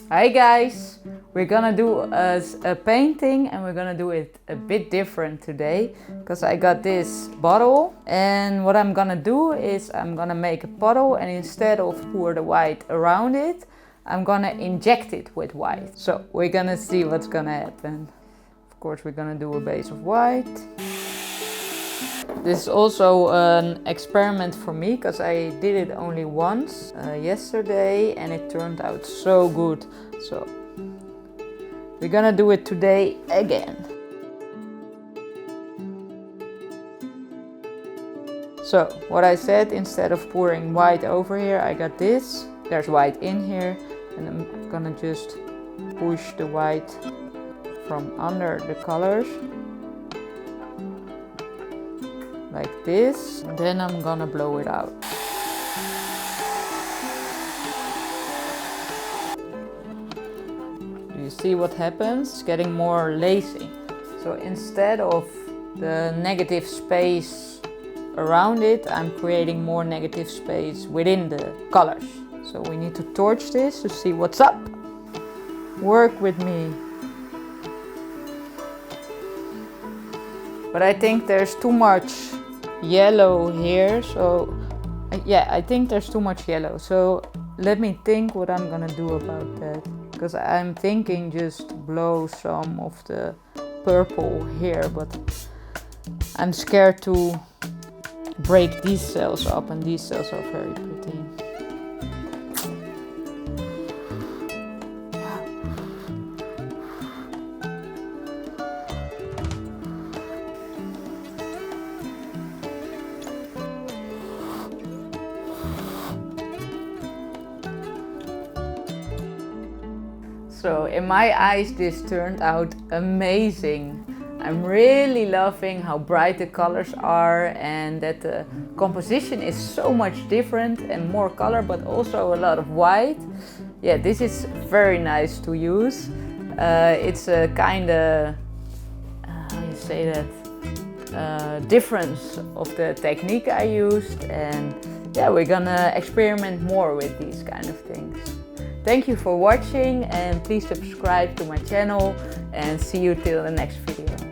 Hi guys! We're gonna do a painting and we're gonna do it a bit different today because I got this bottle, and what I'm gonna do is I'm gonna make a puddle, and instead of pour the white around it, I'm gonna inject it with white. So we're gonna see what's gonna happen. Of course we're gonna do a base of white. This is also an experiment for me because I did it only once yesterday and it turned out so good. So we're gonna do it today again. So what I said, instead of pouring white over here, I got this. There's white in here, and I'm gonna just push the white from under the colors. Like this, and then I'm gonna blow it out. Do you see what happens? It's getting more lacy. So instead of the negative space around it, I'm creating more negative space within the colors. So we need to torch this to see what's up. Work with me. But I think there's too much yellow here, so yeah, I think there's too much yellow. So let me think what I'm gonna do about that, because I'm thinking just blow some of the purple here, but I'm scared to break these cells up, and these cells are very pretty. So in my eyes this turned out amazing. I'm really loving how bright the colors are and that the composition is so much different and more color, but also a lot of white. Yeah, this is very nice to use. It's a kind of, how you say that, difference of the technique I used, and yeah, we're gonna experiment more with these kind of things. Thank you for watching, and please subscribe to my channel, and see you till the next video.